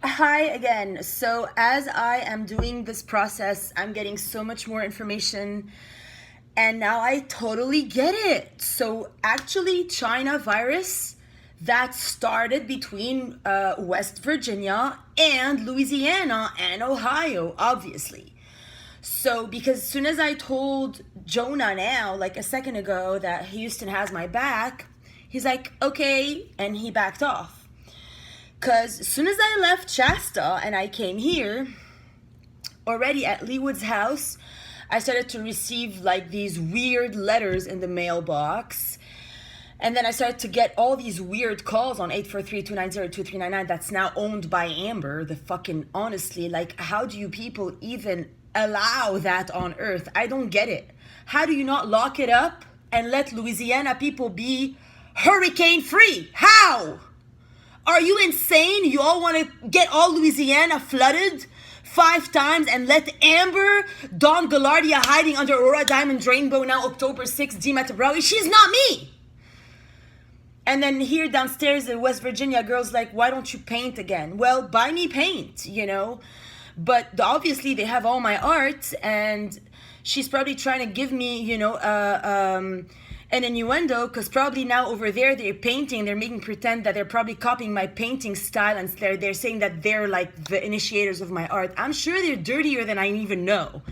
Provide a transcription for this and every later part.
Hi again. So, as I am doing this process, I'm getting so much more information, and now I totally get it. So, actually, China virus that started between West Virginia and Louisiana and Ohio, obviously. So, because as soon as I told Jonah now, like a second ago, that Houston has my back, he's like, okay, and he backed off. Because as soon as I left Shasta and I came here, already at Leewood's house, I started to receive like these weird letters in the mailbox. And then I started to get all these weird calls on 843-290-2399 that's now owned by Amber. The fucking, honestly, like, how do you people even allow that on earth? I don't get it. How do you not lock it up and let Louisiana people be hurricane free? How? Are you insane? You all want to get all Louisiana flooded 5 times and let Amber, Don Gallardia hiding under Aurora Diamond Rainbow now October 6th, Dima Tabrawi? She's not me. And then here downstairs in West Virginia, girls like, why don't you paint again? Well, buy me paint, you know? But obviously they have all my art, and she's probably trying to give me, an innuendo, because probably now over there they're painting, they're making pretend that they're probably copying my painting style, and they're saying that they're like the initiators of my art. I'm sure they're dirtier than I even know.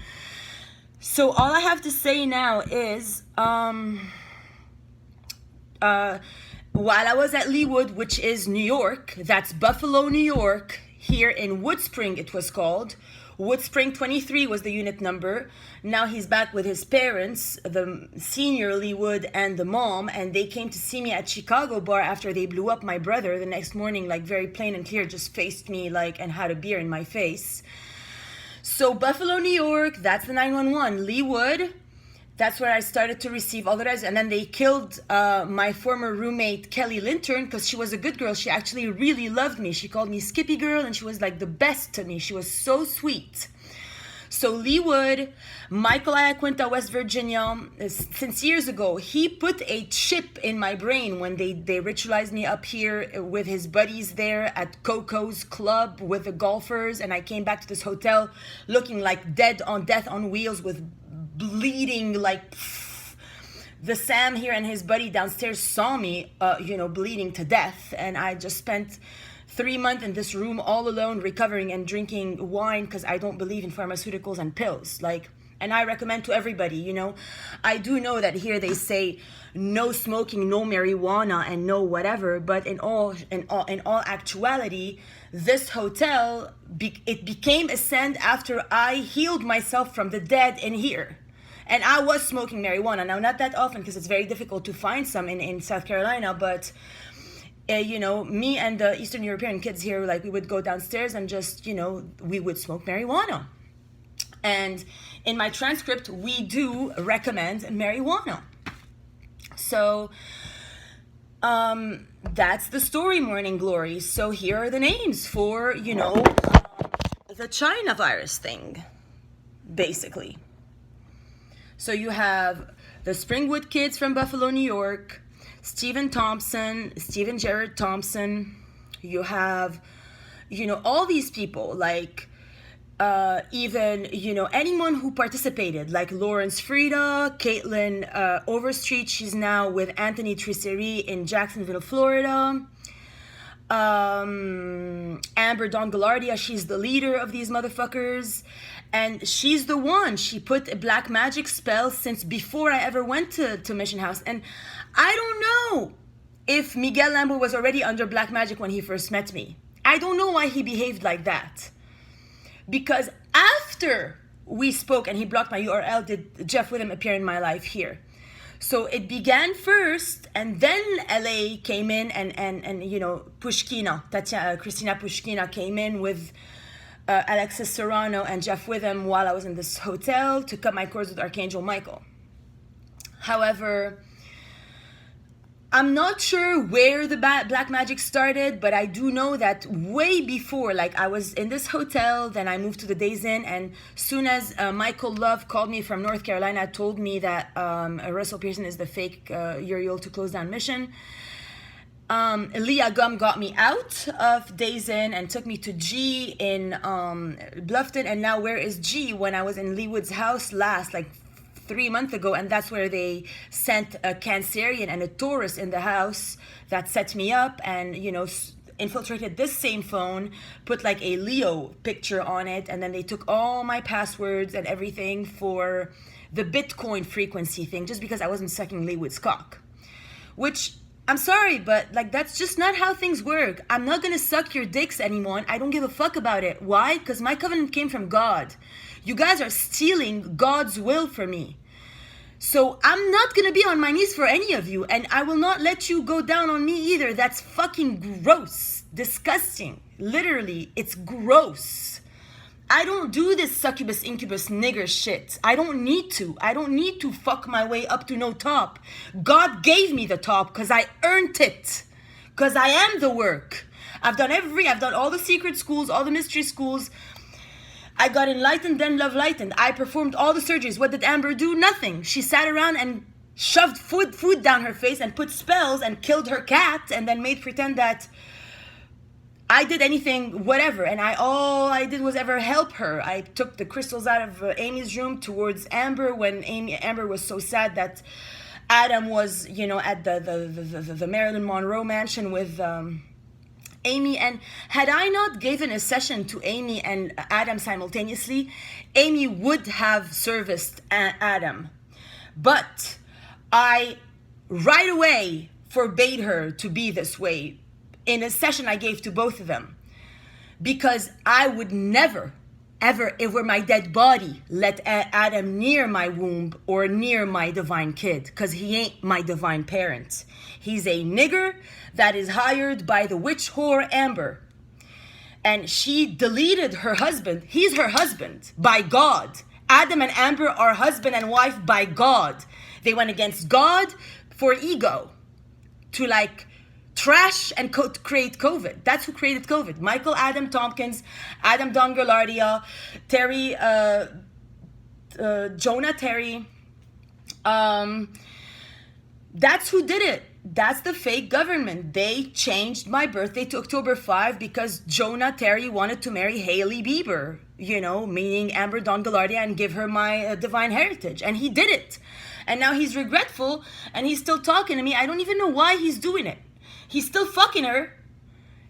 So all I have to say now is, while I was at Leewood, which is New York, that's Buffalo, New York, here in Woodspring it was called. Woodspring 23 was the unit number. Now he's back with his parents, the senior Leewood and the mom, and they came to see me at Chicago bar after they blew up my brother the next morning, like very plain and clear, just faced me like and had a beer in my face. So Buffalo, New York, that's the 911. Leewood, that's where I started to receive all the rest. And then they killed my former roommate, Kelly Lintern, because she was a good girl. She actually really loved me. She called me Skippy Girl, and she was like the best to me. She was so sweet. So Leewood, Michael Iaquinta, West Virginia, since years ago, he put a chip in my brain when they ritualized me up here with his buddies there at Coco's Club with the golfers. And I came back to this hotel looking like death on wheels with bleeding like the Sam here and his buddy downstairs saw me bleeding to death, and I just spent 3 months in this room all alone recovering and drinking wine because I don't believe in pharmaceuticals and pills, like. And I recommend to everybody, I do know that here they say no smoking, no marijuana, and no whatever, but in all actuality, this hotel it became a send after I healed myself from the dead in here. And I was smoking marijuana. Now, not that often because it's very difficult to find some in South Carolina, but me and the Eastern European kids here, like, we would go downstairs and just, we would smoke marijuana. And in my transcript, we do recommend marijuana. So, that's the story, Morning Glory. So here are the names for, the China virus thing, basically. So you have the Springwood kids from Buffalo, New York, Stephen Jared Thompson. You have, all these people, like, even, anyone who participated, like Lawrence Frieda, Caitlin Overstreet. She's now with Anthony Triceri in Jacksonville, Florida. Amber Don Gallardia, she's the leader of these motherfuckers, and she's the one. She put a black magic spell since before I ever went to Mission House. And I don't know if Miguel Lambo was already under black magic when he first met me. I don't know why he behaved like that, because after we spoke and he blocked my URL, did Jeff Witham appear in my life here. So it began first, and then LA came in, and Pushkina, Christina Pushkina came in with Alexis Serrano and Jeff Witham while I was in this hotel to cut my cords with Archangel Michael. However, I'm not sure where the black magic started, but I do know that way before, like, I was in this hotel, then I moved to the Days Inn, and soon as Michael Love called me from North Carolina, told me that Russell Pearson is the fake Uriel to close down Mission. Leah Gum got me out of Days Inn and took me to G in Bluffton. And now where is G? When I was in Leewood's house last, like 3 months ago, and that's where they sent a Cancerian and a Taurus in the house that set me up and, you know, infiltrated this same phone, put like a Leo picture on it, and then they took all my passwords and everything for the Bitcoin frequency thing, just because I wasn't sucking Leewood's cock. Which, I'm sorry, but like that's just not how things work. I'm not gonna suck your dicks anymore. I don't give a fuck about it. Why? Because my covenant came from God. You guys are stealing God's will from me. So I'm not gonna be on my knees for any of you, and I will not let you go down on me either. That's fucking gross, disgusting. Literally, it's gross. I don't do this succubus, incubus, nigger shit. I don't need to. I don't need to fuck my way up to no top. God gave me the top because I earned it. Because I am the work. I've done all the secret schools, all the mystery schools. I got enlightened, then love lightened. I performed all the surgeries. What did Amber do? Nothing. She sat around and shoved food down her face and put spells and killed her cat and then made pretend that I did anything, whatever, and all I did was ever help her. I took the crystals out of Amy's room towards Amber when Amber was so sad that Adam was, you know, at the Marilyn Monroe mansion with Amy. And had I not given a session to Amy and Adam simultaneously, Amy would have serviced Adam. But I right away forbade her to be this way in a session I gave to both of them, because I would never, ever, if it were my dead body, let Adam near my womb or near my divine kid, because he ain't my divine parent. He's a nigger that is hired by the witch whore Amber. And she deleted her husband. He's her husband by God. Adam and Amber are husband and wife by God. They went against God for ego, to like trash and create COVID. That's who created COVID. Michael Adam Tompkins, Adam Don Galardia, Terry, Jonah Terry. That's who did it. That's the fake government. They changed my birthday to October 5 because Jonah Terry wanted to marry Hailey Bieber, you know, meaning Amber Don Galardia, and give her my divine heritage. And he did it. And now he's regretful and he's still talking to me. I don't even know why he's doing it. He's still fucking her.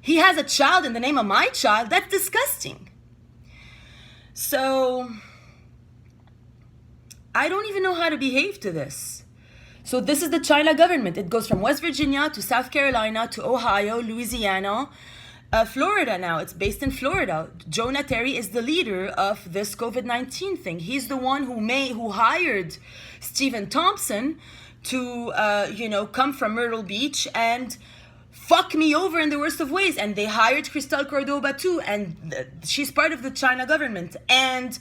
He has a child in the name of my child. That's disgusting. So I don't even know how to behave to this. So this is the China government. It goes from West Virginia to South Carolina to Ohio, Louisiana, Florida now. It's based in Florida. Jonah Terry is the leader of this COVID-19 thing. He's the one who hired Stephen Thompson to, come from Myrtle Beach and fuck me over in the worst of ways. And they hired Cristal Cordoba too. And she's part of the China government. And